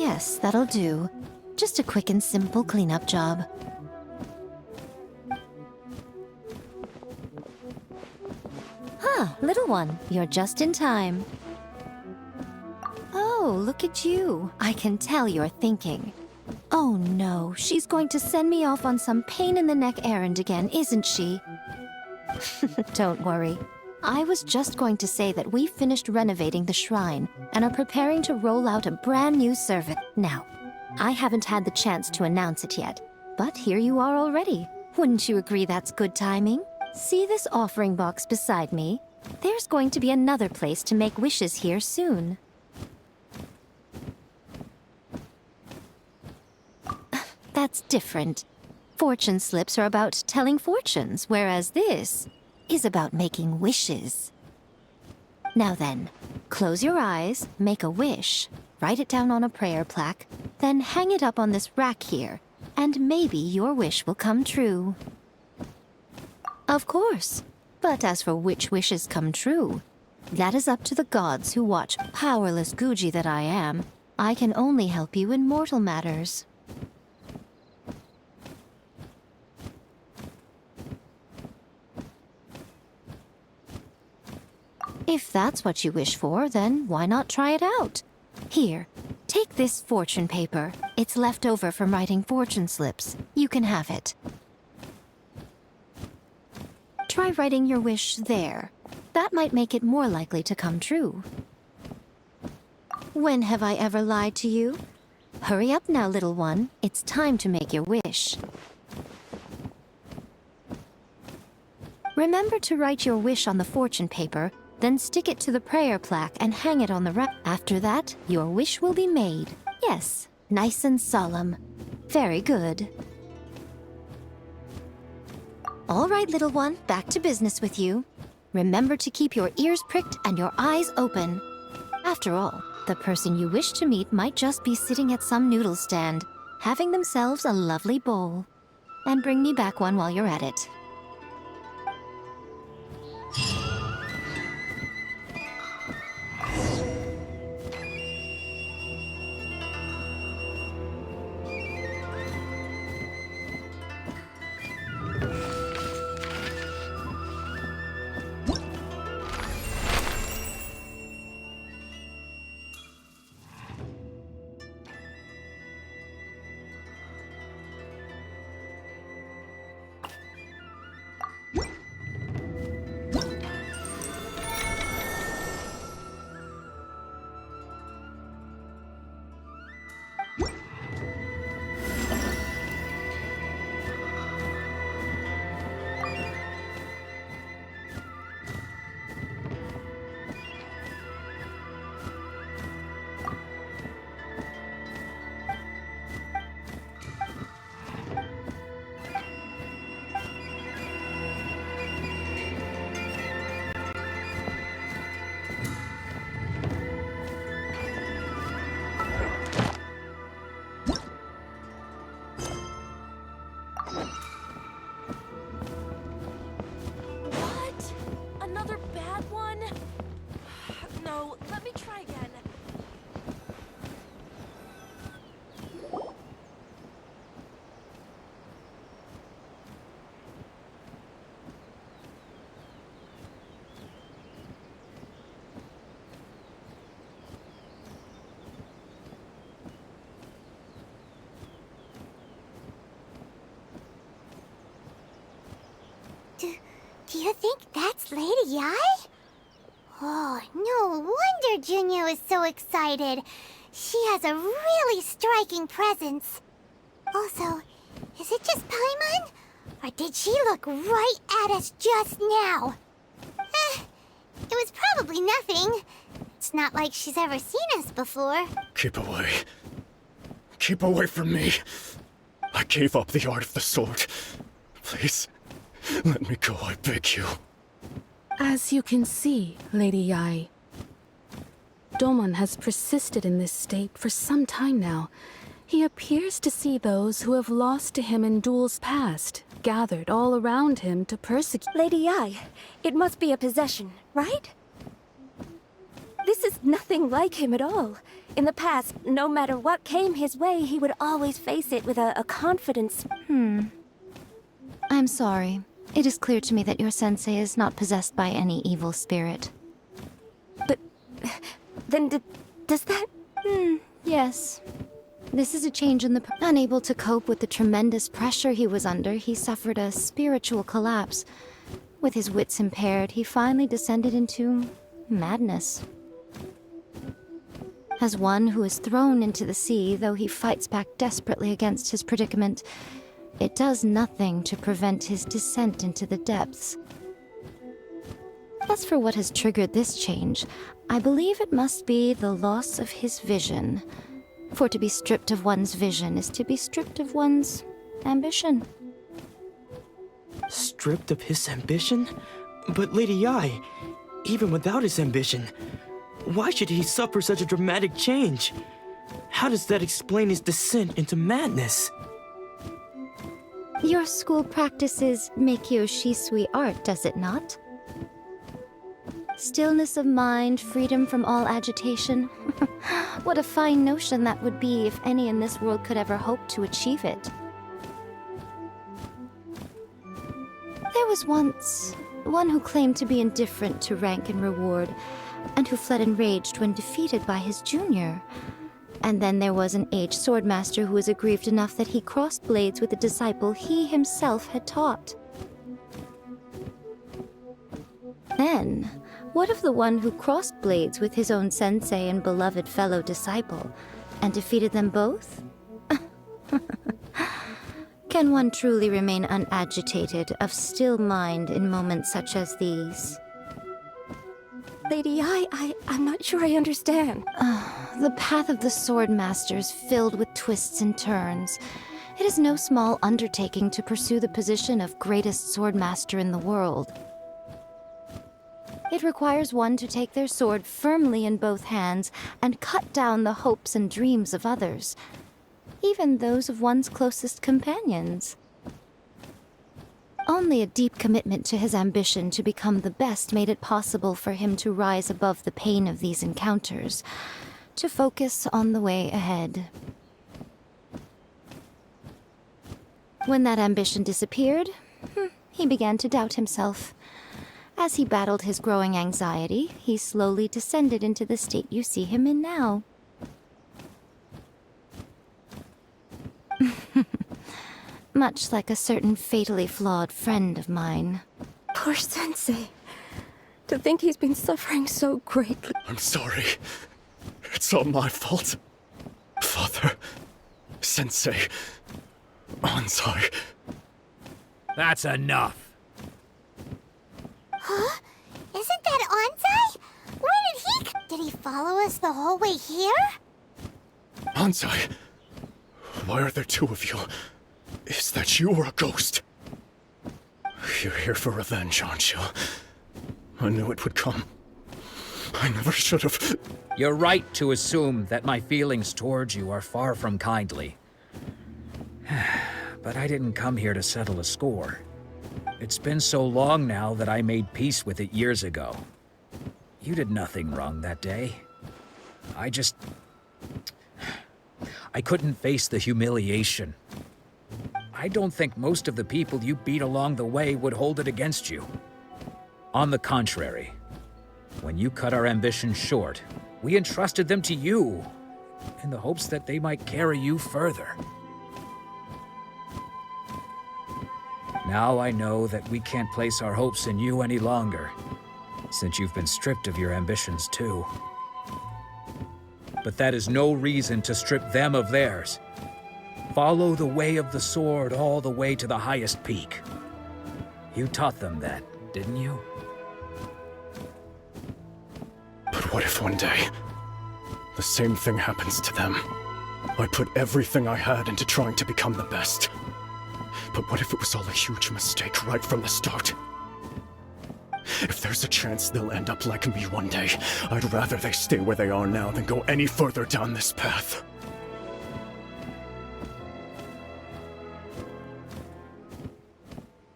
Yes, that'll do. Just a quick and simple cleanup job. Little one, you're just in time. Oh, look at you. I can tell you're thinking. Oh no, she's going to send me off on some pain-in-the-neck errand again, isn't she? Don't worry. I was just going to say that we finished renovating the shrine and are preparing to roll out a brand new service. Now, I haven't had the chance to announce it yet, but here you are already. Wouldn't you agree that's good timing? See this offering box beside me? There's going to be another place to make wishes here soon. That's different. Fortune slips are about telling fortunes, whereas this is about making wishes. Now then, close your eyes, make a wish, write it down on a prayer plaque, then hang it up on this rack here, and maybe your wish will come true. Of course. But as for which wishes come true, that is up to the gods who watch. Powerless Guji that I am, I can only help you in mortal matters. If that's what you wish for, then why not try it out? Here, take this fortune paper. It's left over from writing fortune slips. You can have it. Try writing your wish there. That might make it more likely to come true. When have I ever lied to you? Hurry up now, little one. It's time to make your wish. Remember to write your wish on the fortune paper, then stick it to the prayer plaque and hang it on the rack. After that, your wish will be made. Yes, nice and solemn. Very good. All right, little one, back to business with you. Remember to keep your ears pricked and your eyes open. After all, the person you wish to meet might just be sitting at some noodle stand, having themselves a lovely bowl. And bring me back one while you're at it. Do you think that's Lady Yai? Oh, no wonder Junyo is so excited. She has a really striking presence. Also, is it just Paimon? Or did she look right at us just now? It was probably nothing. It's not like she's ever seen us before. Keep away. Keep away from me. I gave up the art of the sword. Please, let me go, I beg you. As you can see, Lady Yai, Domon has persisted in this state for some time now. He appears to see those who have lost to him in duels past, gathered all around him to persecute. Lady Yai, it must be a possession, right? This is nothing like him at all. In the past, no matter what came his way, he would always face it with a confidence. I'm sorry. It is clear to me that your sensei is not possessed by any evil spirit. But then does that... Yes. This is a change in the... Unable to cope with the tremendous pressure he was under, he suffered a spiritual collapse. With his wits impaired, he finally descended into madness. As one who is thrown into the sea, though he fights back desperately against his predicament, it does nothing to prevent his descent into the depths. As for what has triggered this change, I believe it must be the loss of his vision. For to be stripped of one's vision is to be stripped of one's ambition. Stripped of his ambition? But Lady Yai, even without his ambition, why should he suffer such a dramatic change? How does that explain his descent into madness? Your school practices Meikyo Shisui art, does it not? Stillness of mind, freedom from all agitation. What a fine notion that would be if any in this world could ever hope to achieve it. There was once one who claimed to be indifferent to rank and reward, and who fled enraged when defeated by his junior. And then there was an aged swordmaster who was aggrieved enough that he crossed blades with a disciple he himself had taught. Then, what of the one who crossed blades with his own sensei and beloved fellow disciple, and defeated them both? Can one truly remain unagitated, of still mind in moments such as these? Lady Yai, I'm not sure I understand. The path of the Swordmaster is filled with twists and turns. It is no small undertaking to pursue the position of greatest Swordmaster in the world. It requires one to take their sword firmly in both hands and cut down the hopes and dreams of others, even those of one's closest companions. Only a deep commitment to his ambition to become the best made it possible for him to rise above the pain of these encounters, to focus on the way ahead. When that ambition disappeared, he began to doubt himself. As he battled his growing anxiety, he slowly descended into the state you see him in now. Much like a certain fatally flawed friend of mine. Poor Sensei. To think he's been suffering so greatly. I'm sorry. It's all my fault. Father, Sensei, Ansai. That's enough. Huh? Isn't that Ansai? Where did he... Did he follow us the whole way here? Ansai, why are there two of you? Is that you or a ghost? You're here for revenge, aren't you? I knew it would come. I never should have... You're right to assume that my feelings towards you are far from kindly. But I didn't come here to settle a score. It's been so long now that I made peace with it years ago. You did nothing wrong that day. I couldn't face the humiliation. I don't think most of the people you beat along the way would hold it against you. On the contrary, when you cut our ambitions short, we entrusted them to you, in the hopes that they might carry you further. Now I know that we can't place our hopes in you any longer, since you've been stripped of your ambitions too. But that is no reason to strip them of theirs. Follow the way of the sword all the way to the highest peak. You taught them that, didn't you? But what if one day, the same thing happens to them? I put everything I had into trying to become the best. But what if it was all a huge mistake right from the start? If there's a chance they'll end up like me one day, I'd rather they stay where they are now than go any further down this path.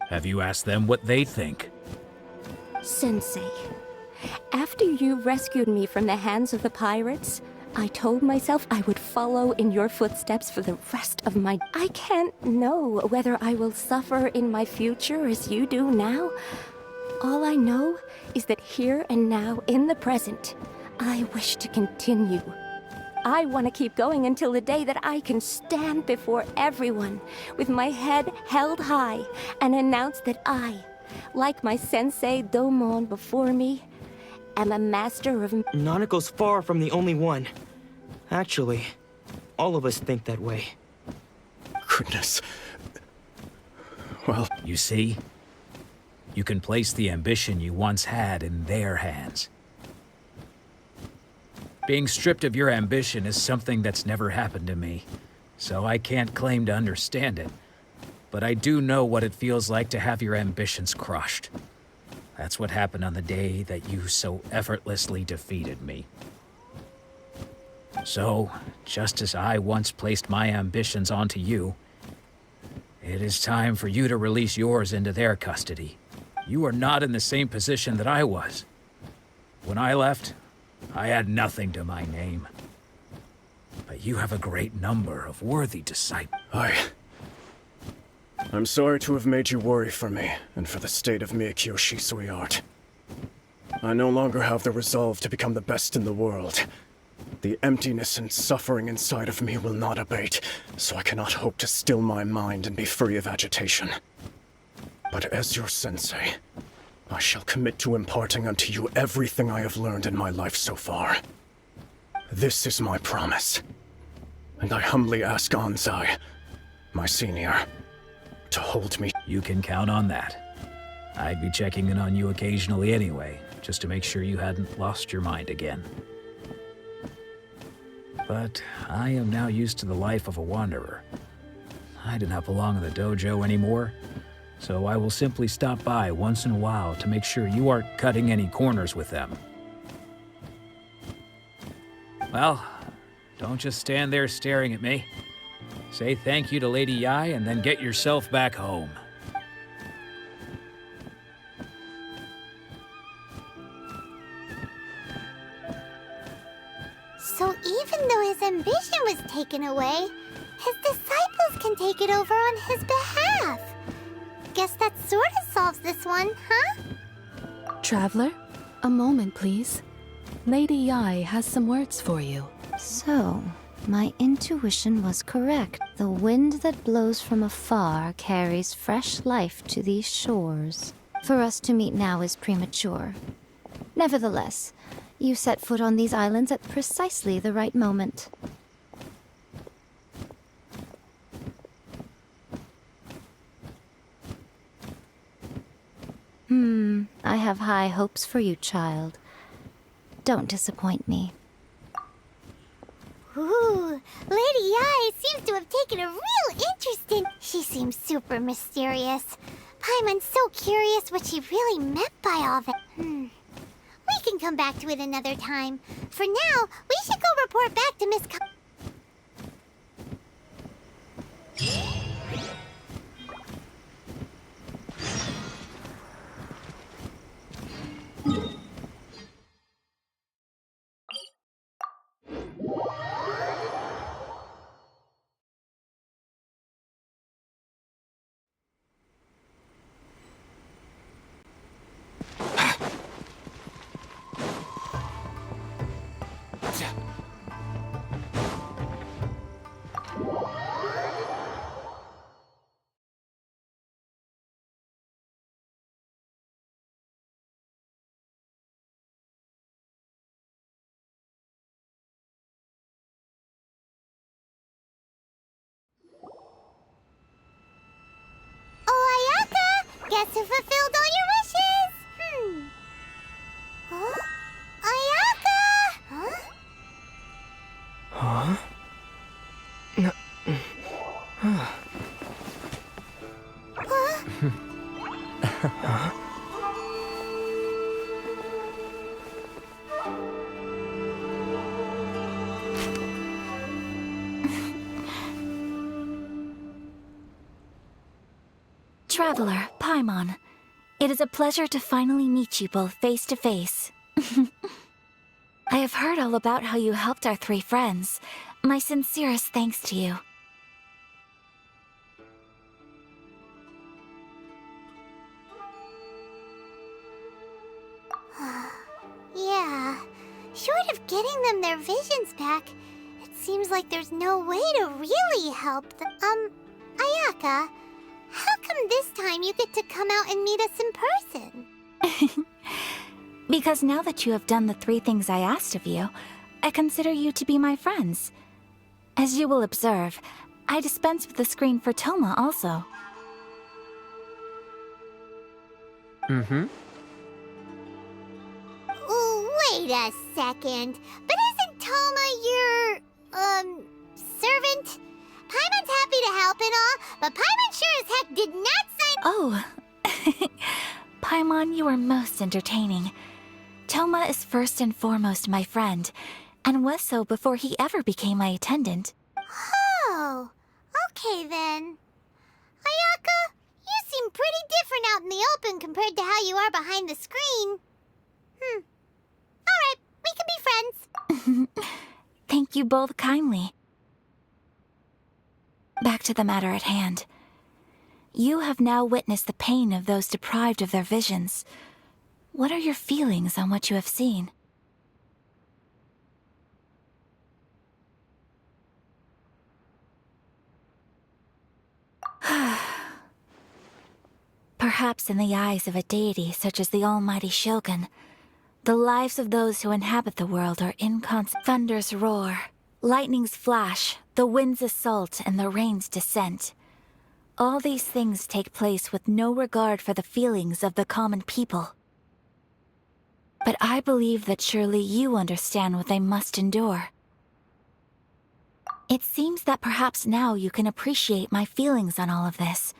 Have you asked them what they think? Sensei, After you rescued me from the hands of the pirates, I told myself I would follow in your footsteps for the rest of my... I can't know whether I will suffer in my future as you do now. All I know is that here and now, in the present, I wish to continue. I want to keep going until the day that I can stand before everyone with my head held high and announce that I, like my sensei Domon before me, am a master of... Nanako's far from the only one. Actually, all of us think that way. Goodness. Well, You see? You can place the ambition you once had in their hands. Being stripped of your ambition is something that's never happened to me, so I can't claim to understand it. But I do know what it feels like to have your ambitions crushed. That's what happened on the day that you so effortlessly defeated me. So, just as I once placed my ambitions onto you, it is time for you to release yours into their custody. You are not in the same position that I was. When I left, I had nothing to my name. But you have a great number of worthy disciples. I'm sorry to have made you worry for me, and for the state of Miyakyo Shisui art. I no longer have the resolve to become the best in the world. The emptiness and suffering inside of me will not abate, so I cannot hope to still my mind and be free of agitation. But as your sensei, I shall commit to imparting unto you everything I have learned in my life so far. This is my promise. And I humbly ask Anzai, my senior, to hold me. You can count on that. I'd be checking in on you occasionally anyway, just to make sure you hadn't lost your mind again. But I am now used to the life of a wanderer. I do not belong in the dojo anymore, so I will simply stop by once in a while to make sure you aren't cutting any corners with them. Well, don't just stand there staring at me. Say thank you to Lady Yai and then get yourself back home. So even though his ambition was taken away, his disciples can take it over on his behalf. Guess that sort of solves this one, huh? Traveler, a moment, please. Lady Yai has some words for you. So, my intuition was correct. The wind that blows from afar carries fresh life to these shores. For us to meet now is premature. Nevertheless, you set foot on these islands at precisely the right moment. I have high hopes for you, child. Don't disappoint me. Ooh, Lady Yai seems to have taken a real interest in... She seems super mysterious. Paimon's so curious what she really meant by all that. We can come back to it another time. For now, we should go report back to Miss... Oh, Ayaka! Guess who fulfilled all your wishes? Huh? Ayaka! Huh? Huh? Traveler, Paimon, it is a pleasure to finally meet you both face to face. I have heard all about how you helped our 3 friends. My sincerest thanks to you. Yeah, short of getting them their visions back, it seems like there's no way to really help them. Ayaka, how come this time you get to come out and meet us in person? Because now that you have done the 3 things I asked of you, I consider you to be my friends. As you will observe, I dispense with the screen for Toma also. Mm-hmm. Wait a second. But isn't Toma your, servant? Paimon's happy to help and all, but Paimon sure as heck did not sign— Oh. Paimon, you are most entertaining. Toma is first and foremost my friend, and was so before he ever became my attendant. Oh, okay then. Ayaka, you seem pretty different out in the open compared to how you are behind the screen. Alright, we can be friends. Thank you both kindly. Back to the matter at hand. You have now witnessed the pain of those deprived of their visions. What are your feelings on what you have seen? Perhaps in the eyes of a deity such as the almighty Shogun, the lives of those who inhabit the world are inconstant. Thunders roar, lightnings flash, the winds assault, and the rains descent. All these things take place with no regard for the feelings of the common people. But I believe that surely you understand what they must endure. It seems that perhaps now you can appreciate my feelings on all of this.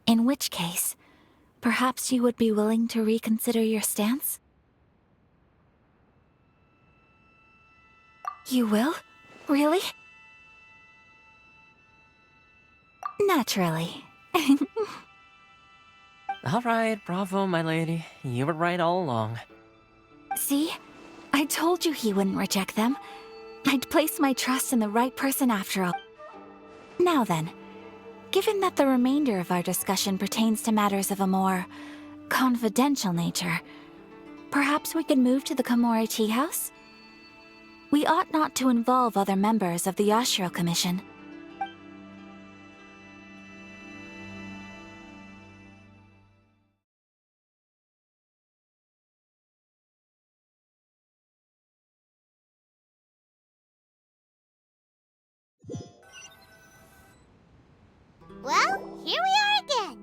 In which case, perhaps you would be willing to reconsider your stance? You will? Really? Naturally. All right, bravo, my lady. You were right all along. See? I told you he wouldn't reject them. I'd placed my trust in the right person after all. Now then, given that the remainder of our discussion pertains to matters of a more confidential nature, perhaps we could move to the Komori Tea House? We ought not to involve other members of the Yashiro Commission. Well, here we are again.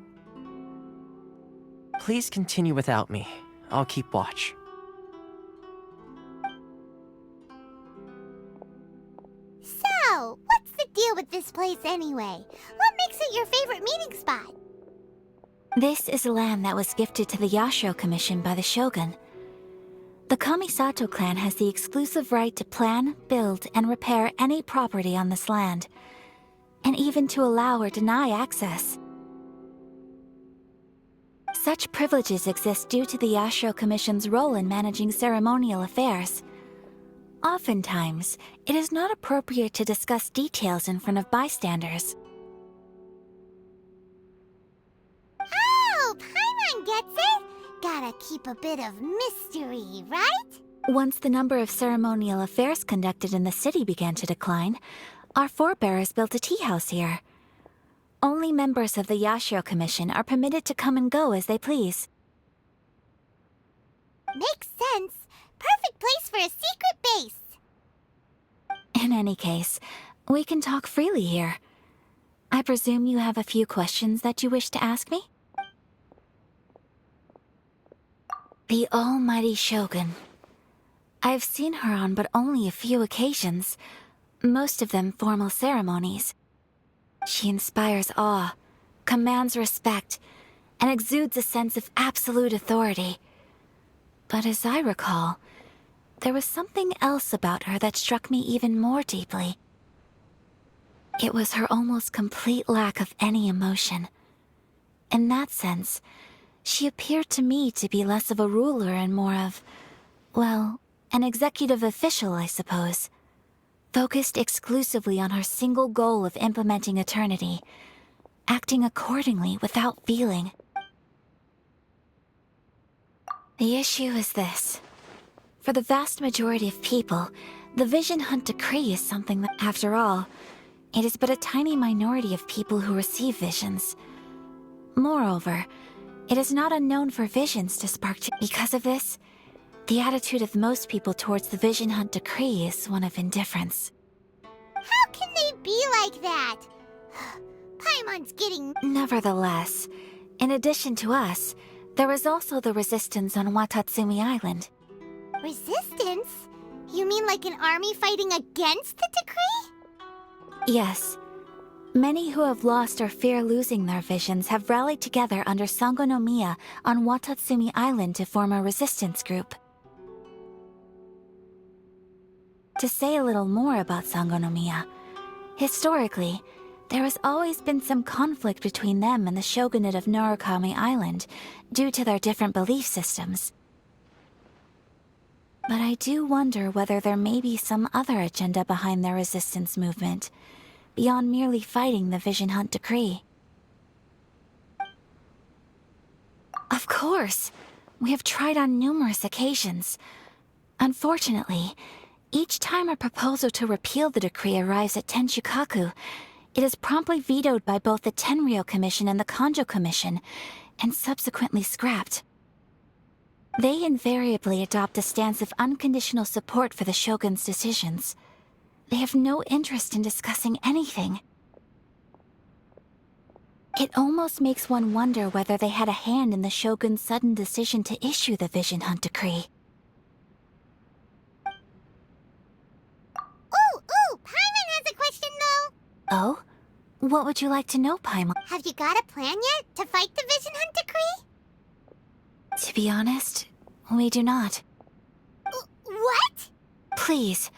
Please continue without me. I'll keep watch. So, what's the deal with this place anyway? What makes it your favorite meeting spot? This is land that was gifted to the Yashiro Commission by the Shogun. The Kamisato clan has the exclusive right to plan, build, and repair any property on this land, and even to allow or deny access. Such privileges exist due to the Yashiro Commission's role in managing ceremonial affairs. Oftentimes, it is not appropriate to discuss details in front of bystanders. Oh, Paimon gets it! Gotta keep a bit of mystery, right? Once the number of ceremonial affairs conducted in the city began to decline, our forebears built a tea house here. Only members of the Yashiro Commission are permitted to come and go as they please. Makes sense. Perfect place for a secret base. In any case, we can talk freely here. I presume you have a few questions that you wish to ask me? The almighty Shogun. I've seen her on but only a few occasions, most of them formal ceremonies. She inspires awe, commands respect, and exudes a sense of absolute authority. But as I recall, there was something else about her that struck me even more deeply. It was her almost complete lack of any emotion. In that sense, she appeared to me to be less of a ruler and more of Well, an executive official, I suppose. Focused exclusively on her single goal of implementing eternity, acting accordingly without feeling. The issue is this. For the vast majority of people, the Vision Hunt Decree is something that, after all, it is but a tiny minority of people who receive visions. Moreover, it is not unknown for visions to spark. Because of this, the attitude of most people towards the Vision Hunt Decree is one of indifference. How can they be like that? Paimon's getting... Nevertheless, in addition to us, there is also the resistance on Watatsumi Island. Resistance? You mean like an army fighting against the decree? Yes. Many who have lost or fear losing their visions have rallied together under Sangonomiya on Watatsumi Island to form a resistance group. To say a little more about Sangonomiya, historically, there has always been some conflict between them and the shogunate of Narukami Island due to their different belief systems. But I do wonder whether there may be some other agenda behind their resistance movement, beyond merely fighting the Vision Hunt Decree. Of course! We have tried on numerous occasions. Unfortunately, each time a proposal to repeal the decree arrives at Tenshukaku, it is promptly vetoed by both the Tenryou Commission and the Kanjo Commission, and subsequently scrapped. They invariably adopt a stance of unconditional support for the Shogun's decisions. They have no interest in discussing anything. It almost makes one wonder whether they had a hand in the Shogun's sudden decision to issue the Vision Hunt Decree. Ooh, Paimon has a question though! Oh? What would you like to know, Paimon? Have you got a plan yet to fight the Vision Hunt Decree? To be honest, we do not. What? Please,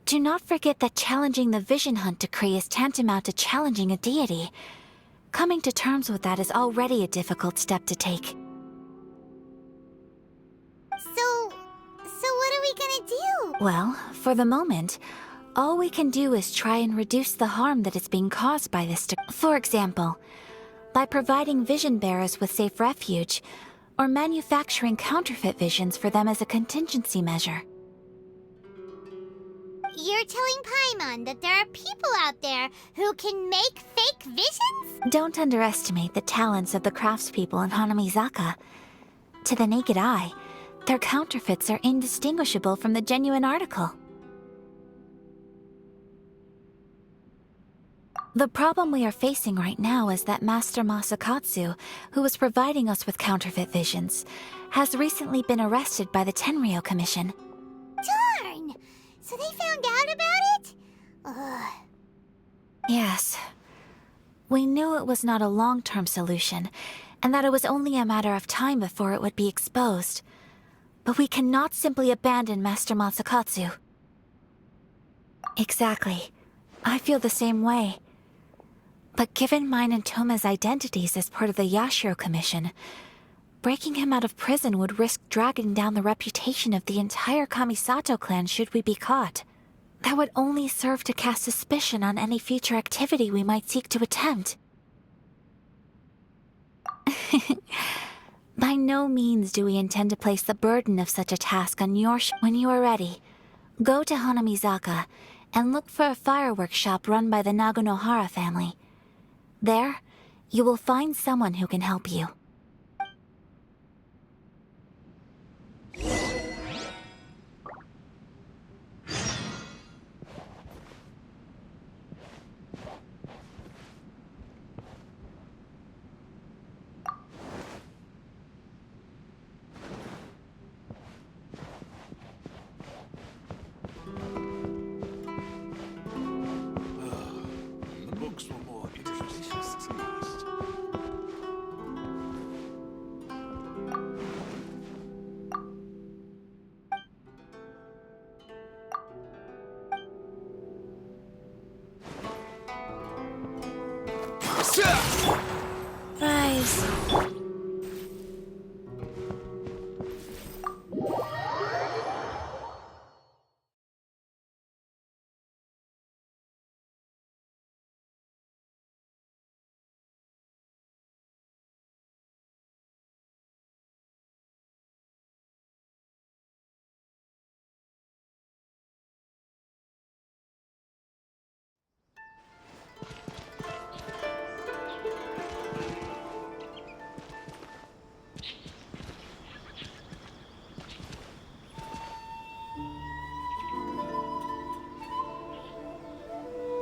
do not forget that challenging the Vision Hunt Decree is tantamount to challenging a deity. Coming to terms with that is already a difficult step to take. So what are we gonna do? Well, for the moment, all we can do is try and reduce the harm that is being caused by this. For example, by providing vision bearers with safe refuge, or manufacturing counterfeit visions for them as a contingency measure. You're telling Paimon that there are people out there who can make fake visions? Don't underestimate the talents of the craftspeople in Hanamizaka. To the naked eye, their counterfeits are indistinguishable from the genuine article. The problem we are facing right now is that Master Masakatsu, who was providing us with counterfeit visions, has recently been arrested by the Tenryou Commission. Darn! So they found out about it? Ugh. Yes. We knew it was not a long-term solution, and that it was only a matter of time before it would be exposed. But we cannot simply abandon Master Masakatsu. Exactly. I feel the same way. But given mine and Toma's identities as part of the Yashiro Commission, breaking him out of prison would risk dragging down the reputation of the entire Kamisato clan should we be caught. That would only serve to cast suspicion on any future activity we might seek to attempt. By no means do we intend to place the burden of such a task on your when you are ready, go to Hanamizaka and look for a fireworks shop run by the Naganohara family. There, you will find someone who can help you.